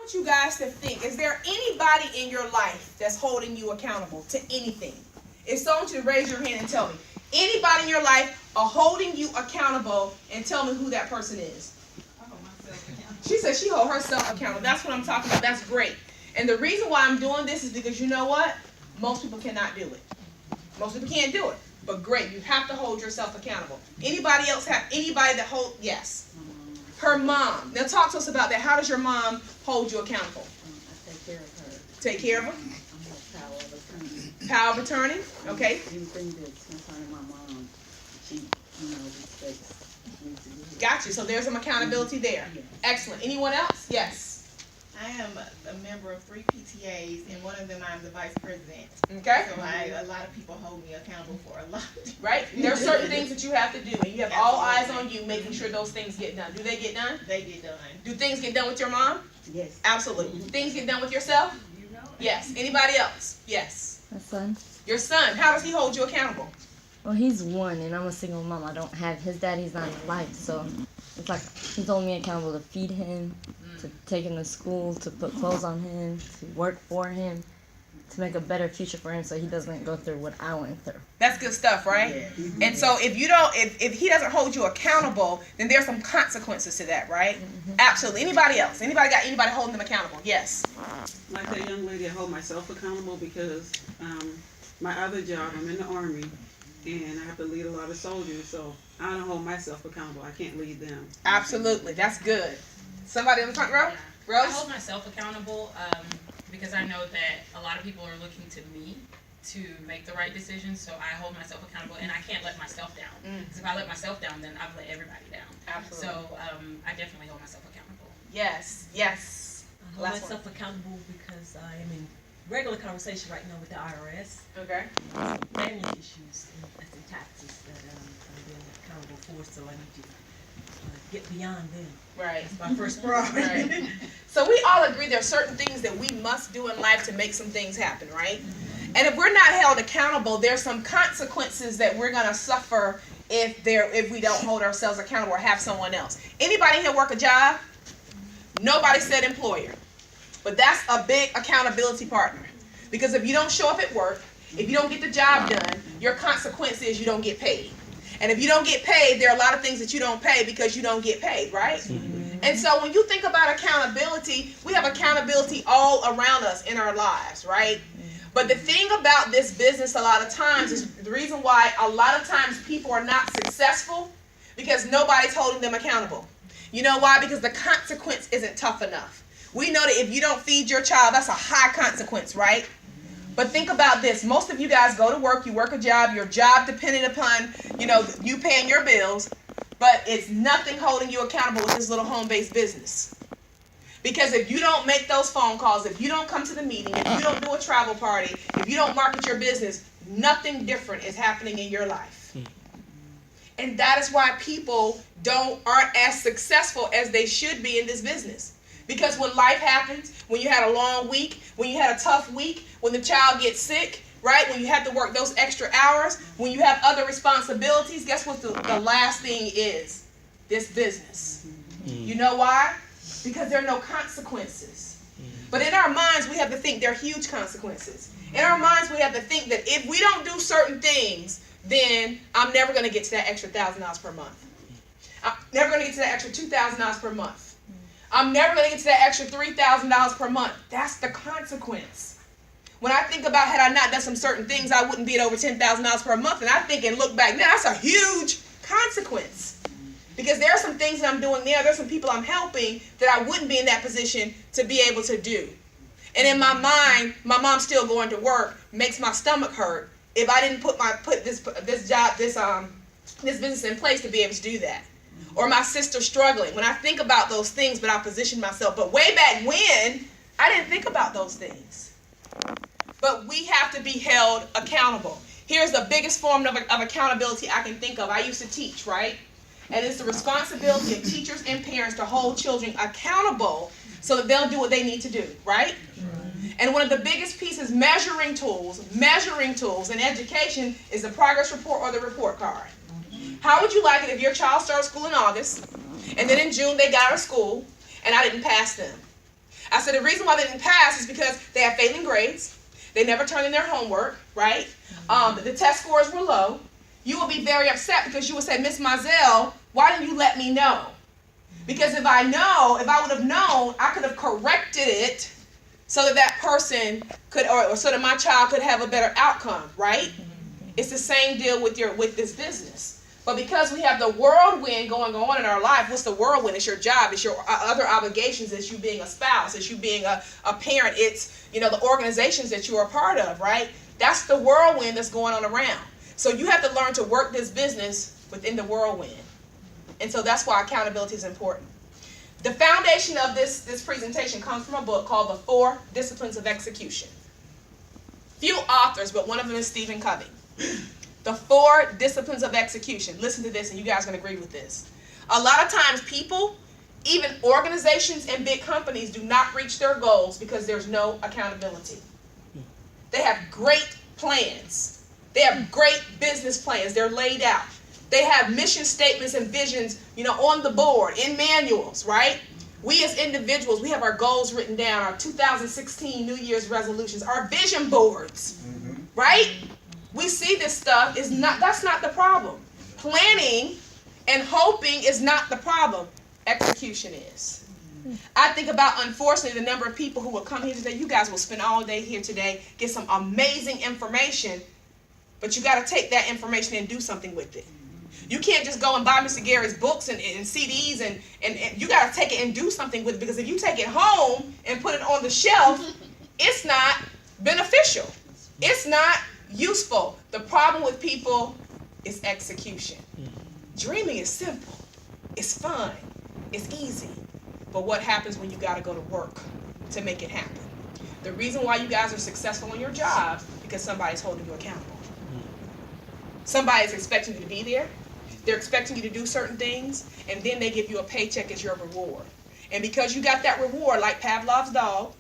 want you guys to think, is there anybody in your life that's holding you accountable to anything? If so, I want you to raise your hand and tell me. Anybody in your life are holding you accountable, and tell me who that person is. I hold myself accountable. She said she hold herself accountable. That's what I'm talking about. That's great. And the reason why I'm doing this is because you know what? Most people cannot do it. Most people can't do it. But great, you have to hold yourself accountable. Anybody else have anybody that hold? Yes. Her mom. Now talk to us about that. How does your mom hold you accountable? I take care of her. Take care of her? I'm her power of attorney. Power of attorney? Okay. Anything that's concerning my mom, she, respects. Got you. So there's some accountability there. Yes. Excellent. Anyone else? Yes. I am a member of 3 PTAs, and one of them I'm the vice president. Okay. So a lot of people hold me accountable for a lot. Right? There are certain things that you have to do, and you have all eyes on you making sure those things get done. Do they get done? They get done. Do things get done with your mom? Yes. Absolutely. Do things get done with yourself? You know it. Yes. Anybody else? Yes. My son. Your son, how does he hold you accountable? Well, he's 1, and I'm a single mom. I don't have his dad. He's not in life, so it's like he's holding me accountable to feed him, to take him to school, to put clothes on him, to work for him, to make a better future for him, so he doesn't go through what I went through. That's good stuff, right? Yeah. And so if you don't, if he doesn't hold you accountable, then there's some consequences to that, right? Absolutely. Anybody else? Anybody got anybody holding them accountable? Yes. Like that young lady, I hold myself accountable because my other job, I'm in the Army, and I have to lead a lot of soldiers, so I don't hold myself accountable. I can't lead them. Absolutely. That's good. Somebody in the front row? I Rose? hold myself accountable because I know that a lot of people are looking to me to make the right decisions, so I hold myself accountable, and I can't let myself down. Because if I let myself down, then I've let everybody down. Absolutely. So I definitely hold myself accountable. Yes. Yes. I hold Last myself accountable because I am in regular conversation right now with the IRS. Okay. Family issues and taxes that I'm being accountable for, so I need to get beyond them. Right. That's my first priority. Right. So we all agree there are certain things that we must do in life to make some things happen, right? And if we're not held accountable, there's some consequences that we're gonna suffer if we don't hold ourselves accountable or have someone else. Anybody here work a job? Nobody said employer. But that's a big accountability partner. Because if you don't show up at work, if you don't get the job done, your consequence is you don't get paid. And if you don't get paid, there are a lot of things that you don't pay because you don't get paid, right? And so when you think about accountability, we have accountability all around us in our lives, right? But the thing about this business a lot of times is the reason why a lot of times people are not successful because nobody's holding them accountable. You know why? Because the consequence isn't tough enough. We know that if you don't feed your child, that's a high consequence, right? But think about this. Most of you guys go to work, you work a job, your job dependent upon, you paying your bills, but it's nothing holding you accountable with this little home-based business. Because if you don't make those phone calls, if you don't come to the meeting, if you don't do a travel party, if you don't market your business, nothing different is happening in your life. And that is why people aren't as successful as they should be in this business. Because when life happens, when you had a long week, when you had a tough week, when the child gets sick, right? When you have to work those extra hours, when you have other responsibilities, guess what the last thing is? This business. You know why? Because there are no consequences. But in our minds, we have to think there are huge consequences. In our minds, we have to think that if we don't do certain things, then I'm never going to get to that extra $1,000 per month. I'm never going to get to that extra $2,000 per month. I'm never going to get to that extra $3,000 per month. That's the consequence. When I think about had I not done some certain things, I wouldn't be at over $10,000 per month. And I think and look back now, that's a huge consequence. Because there are some things that I'm doing there. There's some people I'm helping that I wouldn't be in that position to be able to do. And in my mind, my mom still going to work makes my stomach hurt if I didn't put this business in place to be able to do that. Or my sister struggling. When I think about those things, but I position myself. But way back when, I didn't think about those things. But we have to be held accountable. Here's the biggest form of accountability I can think of. I used to teach, right? And it's the responsibility of teachers and parents to hold children accountable so that they'll do what they need to do, right? And one of the biggest pieces, measuring tools in education is the progress report or the report card. How would you like it if your child started school in August, and then in June they got out of school, and I didn't pass them? I said the reason why they didn't pass is because they had failing grades. They never turned in their homework, right? The test scores were low. You will be very upset because you will say, Miss Mizelle, why didn't you let me know? Because if I would have known, I could have corrected it so that that person could, or so that my child could have a better outcome, right? It's the same deal with this business. But because we have the whirlwind going on in our life, what's the whirlwind? It's your job, it's your other obligations, it's you being a spouse, it's you being a parent, it's, the organizations that you are a part of, right? That's the whirlwind that's going on around. So you have to learn to work this business within the whirlwind. And so that's why accountability is important. The foundation of this presentation comes from a book called The 4 Disciplines of Execution. Few authors, but one of them is Stephen Covey. The 4 Disciplines of Execution. Listen to this and you guys are going to agree with this. A lot of times people, even organizations and big companies, do not reach their goals because there's no accountability. They have great plans. They have great business plans. They're laid out. They have mission statements and visions, on the board, in manuals, right? We as individuals, we have our goals written down, our 2016 New Year's resolutions, our vision boards, right? We see this stuff, that's not the problem. Planning and hoping is not the problem. Execution is. I think about, unfortunately, the number of people who will come here today. You guys will spend all day here today, get some amazing information, but you got to take that information and do something with it. You can't just go and buy Mr. Gary's books and CDs and you got to take it and do something with it, because if you take it home and put it on the shelf, it's not beneficial. It's not useful. The problem with people is execution. Dreaming is simple. It's fun. It's easy. But what happens when you got to go to work to make it happen? The reason why you guys are successful in your job is because somebody's holding you accountable. Somebody's expecting you to be there. They're expecting you to do certain things, and then they give you a paycheck as your reward. And because you got that reward, like Pavlov's dog,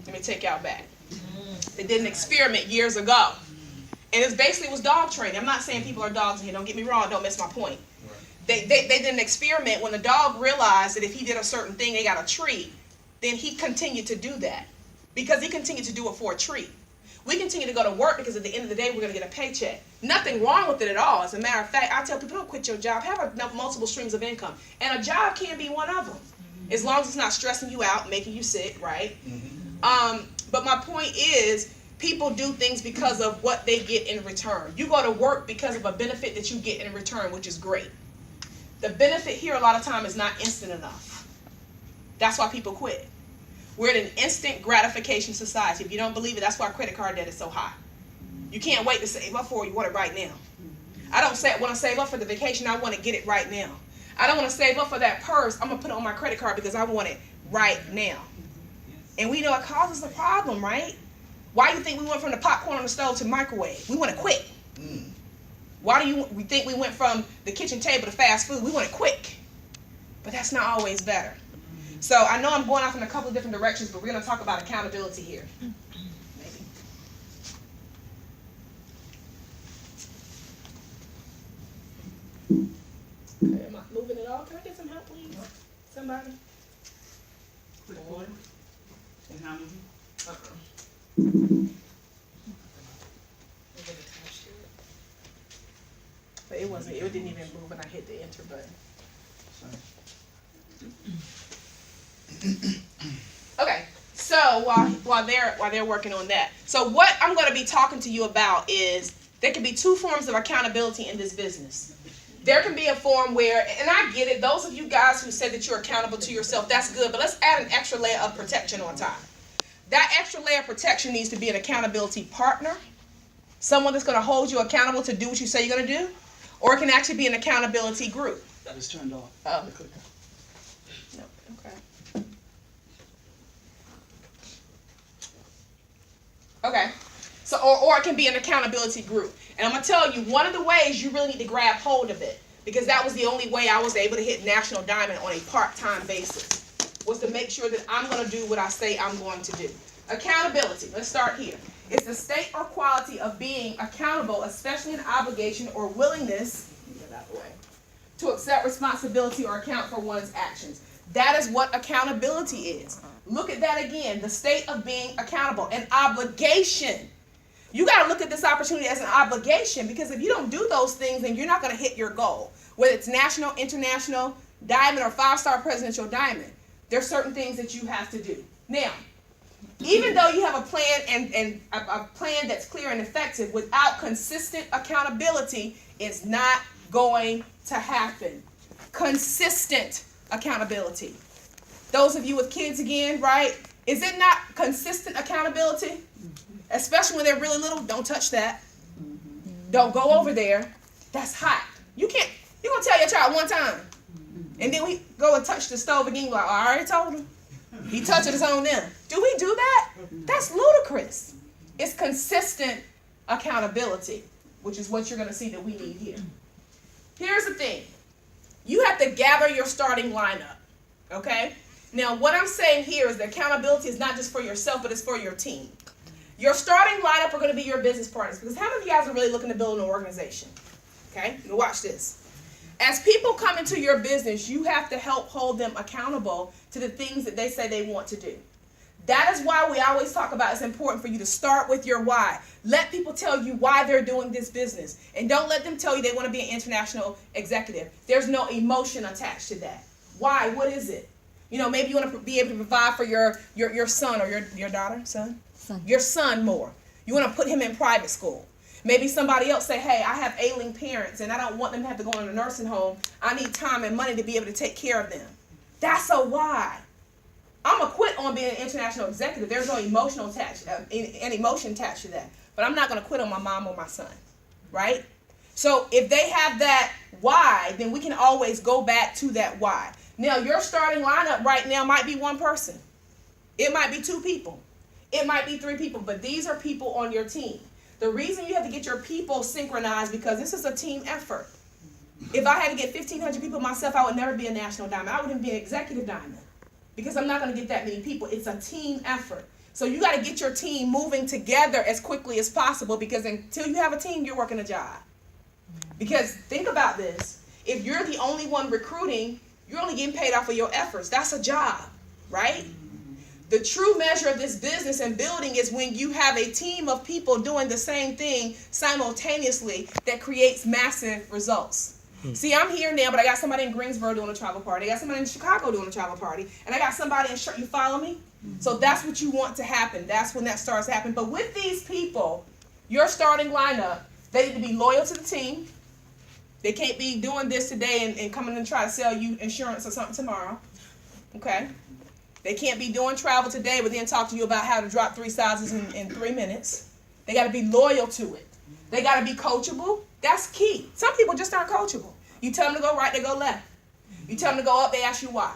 let me take y'all back. They did an experiment years ago, and it was dog training. I'm not saying people are dogs in here. Don't get me wrong. Don't miss my point. They did an experiment when the dog realized that if he did a certain thing, they got a treat. Then he continued to do that because he continued to do it for a treat. We continue to go to work because at the end of the day, we're going to get a paycheck. Nothing wrong with it at all. As a matter of fact, I tell people, don't quit your job. Have multiple streams of income. And a job can be one of them. As long as it's not stressing you out, making you sick, right? But my point is, people do things because of what they get in return. You go to work because of a benefit that you get in return, which is great. The benefit here a lot of time is not instant enough. That's why people quit. We're in an instant gratification society. If you don't believe it, that's why credit card debt is so high. You can't wait to save up for it. You want it right now. I don't want to save up for the vacation. I want to get it right now. I don't want to save up for that purse. I'm going to put it on my credit card because I want it right now. And we know it causes a problem, right? Why do you think we went from the popcorn on the stove to the microwave? We want it quick. Why do we think we went from the kitchen table to fast food? We want it quick. But that's not always better. So I know I'm going off in a couple of different directions, but we're going to talk about accountability here. Maybe. Okay, am I moving at all? Can I get some help, please? Somebody? Quick order. And how many? But it didn't even move when I hit the enter button. Okay, so while they're working on that, so what I'm going to be talking to you about is there can be 2 forms of accountability in this business. There can be a form where, and I get it, those of you guys who said that you're accountable to yourself, that's good, but let's add an extra layer of protection on top. That extra layer of protection needs to be an accountability partner, someone that's going to hold you accountable to do what you say you're going to do, or it can actually be an accountability group. That is turned off. Oh. No, okay. Okay. So, or it can be an accountability group. And I'm going to tell you, one of the ways you really need to grab hold of it, because that was the only way I was able to hit National Diamond on a part-time basis, was to make sure that I'm going to do what I say I'm going to do. Accountability, let's start here. It's the state or quality of being accountable, especially an obligation or willingness, get out of the way, to accept responsibility or account for one's actions. That is what accountability is. Look at that again, the state of being accountable, an obligation. You got to look at this opportunity as an obligation, because if you don't do those things, then you're not going to hit your goal. Whether it's national, international, diamond, or 5-star presidential diamond, there's certain things that you have to do. Now, even though you have a plan and a plan that's clear and effective, without consistent accountability, it's not going to happen. Consistent accountability. Those of you with kids again, right? Is it not consistent accountability? Especially when they're really little, don't touch that. Don't go over there. That's hot. You're going to tell your child one time. And then we go and touch the stove again. You're like, I already told him. He touched it, it's on them. Do we do that? That's ludicrous. It's consistent accountability, which is what you're going to see that we need here. Here's the thing. You have to gather your starting lineup, okay? Now, what I'm saying here is that accountability is not just for yourself, but it's for your team. Your starting lineup are going to be your business partners, because how many of you guys are really looking to build an organization? Okay? Now watch this. As people come into your business, you have to help hold them accountable to the things that they say they want to do. That is why we always talk about it's important for you to start with your why. Let people tell you why they're doing this business. And don't let them tell you they want to be an international executive. There's no emotion attached to that. Why? What is it? You know, maybe you want to be able to provide for your son or your daughter, son? Your son more. You want to put him in private school. Maybe somebody else say, hey, I have ailing parents and I don't want them to have to go in a nursing home. I need time and money to be able to take care of them. That's a why. I'm going to quit on being an international executive. There's no emotion attached to that. But I'm not going to quit on my mom or my son, right? So if they have that why, then we can always go back to that why. Now, your starting lineup right now might be one person. It might be 2 people. It might be 3 people, but these are people on your team. The reason you have to get your people synchronized, because this is a team effort. If I had to get 1,500 people myself, I would never be a national diamond. I wouldn't be an executive diamond, because I'm not going to get that many people. It's a team effort. So you got to get your team moving together as quickly as possible, because until you have a team, you're working a job. Because think about this. If you're the only one recruiting, you're only getting paid off of your efforts. That's a job, right? The true measure of this business and building is when you have a team of people doing the same thing simultaneously that creates massive results. See, I'm here now, but I got somebody in Greensboro doing a travel party. I got somebody in Chicago doing a travel party. And I got somebody in you follow me? So that's what you want to happen. That's when that starts happening. But with these people, your starting lineup, they need to be loyal to the team. They can't be doing this today and coming and try to sell you insurance or something tomorrow. Okay? They can't be doing travel today, but then talk to you about how to drop 3 sizes in 3 minutes. They got to be loyal to it. They got to be coachable. That's key. Some people just aren't coachable. You tell them to go right, they go left. You tell them to go up, they ask you why.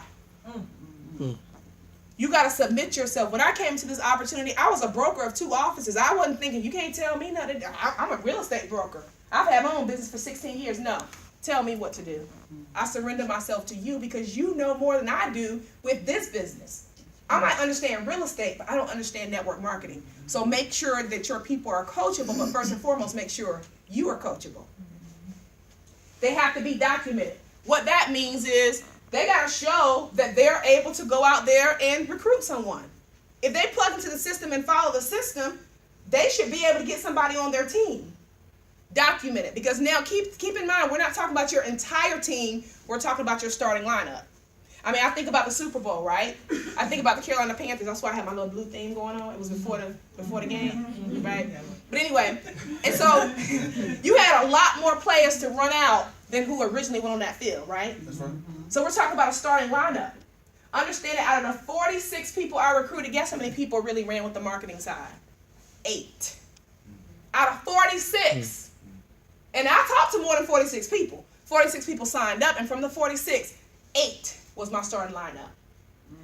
You got to submit yourself. When I came to this opportunity, I was a broker of 2 offices. I wasn't thinking, you can't tell me nothing. I'm a real estate broker. I've had my own business for 16 years. No. Tell me what to do. I surrender myself to you, because you know more than I do with this business. I might understand real estate, but I don't understand network marketing. So make sure that your people are coachable, but first and foremost, make sure you are coachable. They have to be documented. What that means is they got to show that they're able to go out there and recruit someone. If they plug into the system and follow the system, they should be able to get somebody on their team. Document it, because now keep in mind, we're not talking about your entire team, we're talking about your starting lineup. I mean, I think about the Super Bowl, right? I think about the Carolina Panthers. That's why I had my little blue theme going on. It was before the game, right? But anyway, and so you had a lot more players to run out than who originally went on that field, right? That's right. So we're talking about a starting lineup. Understand that out of the 46 people I recruited, guess how many people really ran with the marketing side? 8. Out of 46. And I talked to more than 46 people. 46 people signed up, and from the 46, 8 was my starting lineup.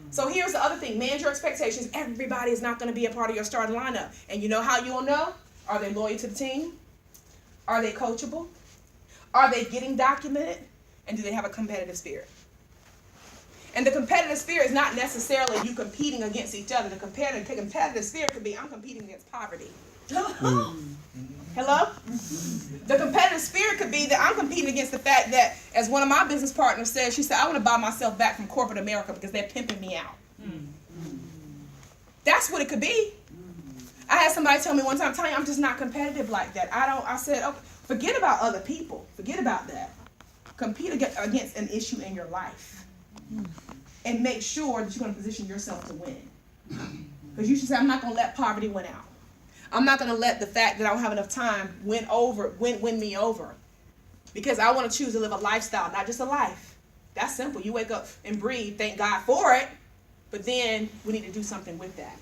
So here's the other thing. Manage your expectations. Everybody is not going to be a part of your starting lineup. And you know how you'll know? Are they loyal to the team? Are they coachable? Are they getting documented? And do they have a competitive spirit? And the competitive spirit is not necessarily you competing against each other. The competitive spirit could be I'm competing against poverty. Hello? The competitive spirit could be that I'm competing against the fact that, as one of my business partners said, she said, I want to buy myself back from corporate America because they're pimping me out. That's what it could be. I had somebody tell me one time, Tanya, I'm just not competitive like that. I said, okay, forget about other people. Forget about that. Compete against an issue in your life. And make sure that you're going to position yourself to win. Because you should say, I'm not going to let poverty win out. I'm not going to let the fact that I don't have enough time win me over. Because I want to choose to live a lifestyle, not just a life. That's simple. You wake up and breathe, thank God for it. But then we need to do something with that.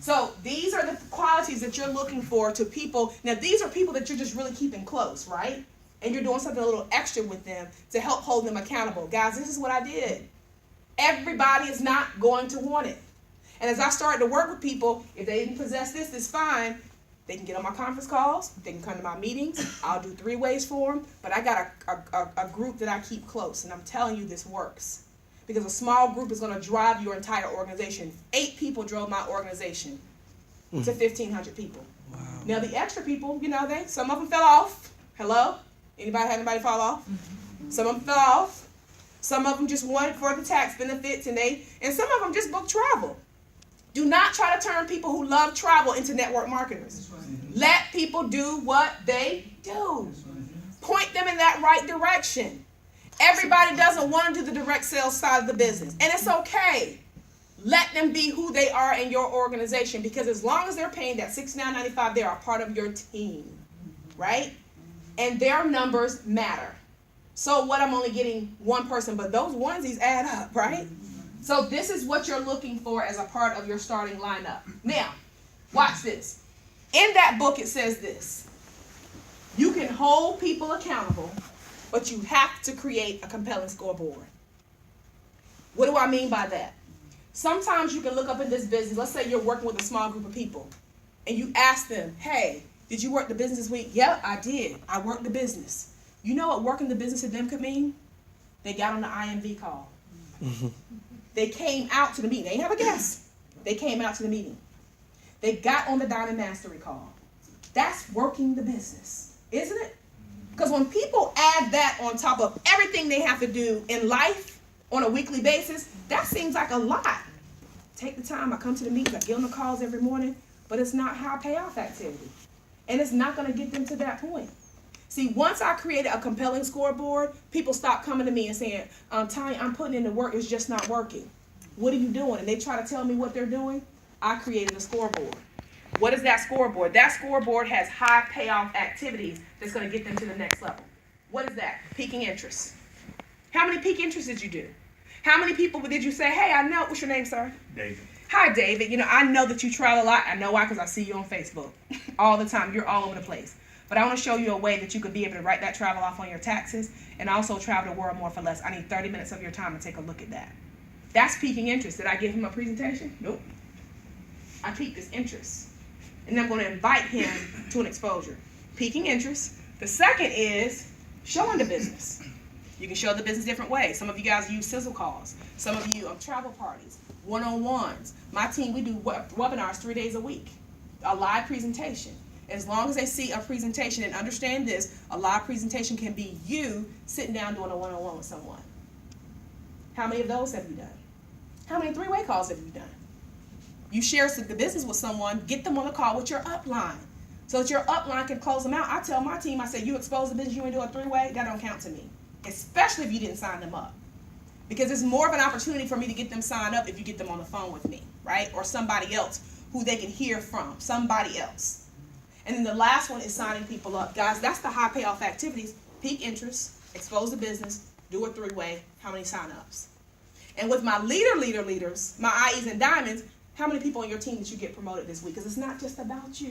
So these are the qualities that you're looking for to people. Now, these are people that you're just really keeping close, right? And you're doing something a little extra with them to help hold them accountable. Guys, this is what I did. Everybody is not going to want it. And as I started to work with people, if they didn't possess this, it's fine. They can get on my conference calls. They can come to my meetings. I'll do 3 ways for them. But I got a group that I keep close. And I'm telling you, this works. Because a small group is going to drive your entire organization. 8 people drove my organization to 1,500 people. Wow. Now, the extra people, some of them fell off. Hello? Anybody had anybody fall off? Some of them fell off. Some of them just wanted for the tax benefits, and some of them just booked travel. Do not try to turn people who love travel into network marketers. Let people do what they do. Point them in that right direction. Everybody doesn't want to do the direct sales side of the business, and it's okay. Let them be who they are in your organization, because as long as they're paying that $69.95, they are part of your team, right? And their numbers matter. So what, I'm only getting one person, but those onesies add up, right? So this is what you're looking for as a part of your starting lineup. Now, watch this. In that book, it says this. You can hold people accountable, but you have to create a compelling scoreboard. What do I mean by that? Sometimes you can look up in this business. Let's say you're working with a small group of people, and you ask them, hey, did you work the business this week? Yep, I did. I worked the business. You know what working the business to them could mean? They got on the IMV call. They came out to the meeting. They didn't have a guest. They came out to the meeting. They got on the Diamond Mastery call. That's working the business, isn't it? Because when people add that on top of everything they have to do in life on a weekly basis, that seems like a lot. Take the time. I come to the meetings. I get on the calls every morning. But it's not high payoff activity. And it's not going to get them to that point. See, once I created a compelling scoreboard, people stop coming to me and saying, Tanya, I'm putting in the work, it's just not working. What are you doing? And they try to tell me what they're doing. I created a scoreboard. What is that scoreboard? That scoreboard has high payoff activities that's going to get them to the next level. What is that? Peaking interest. How many peak interests did you do? How many people did you say, hey, I know, what's your name, sir? David. Hi, David. I know that you travel a lot. I know why, because I see you on Facebook all the time. You're all over the place. But I want to show you a way that you could be able to write that travel off on your taxes and also travel the world more for less. I need 30 minutes of your time to take a look at that. That's piquing interest. Did I give him a presentation? Nope. I piqued his interest. And then I'm going to invite him to an exposure. Piquing interest. The second is showing the business. You can show the business different ways. Some of you guys use sizzle calls. Some of you travel parties, one-on-ones. My team, we do webinars 3 days a week. A live presentation. As long as they see a presentation and understand this, a live presentation can be you sitting down doing a one-on-one with someone. How many of those have you done? How many 3-way calls have you done? You share the business with someone, get them on a call with your upline so that your upline can close them out. I tell my team, I say, you expose the business, you want to do a 3-way, that don't count to me, especially if you didn't sign them up. Because it's more of an opportunity for me to get them signed up if you get them on the phone with me, right? Or somebody else who they can hear from, somebody else. And then the last one is signing people up. Guys, that's the high payoff activities. Peak interest, expose the business, do a 3-way, how many sign-ups? And with my leaders, my IEs and diamonds, how many people on your team did you get promoted this week? Because it's not just about you.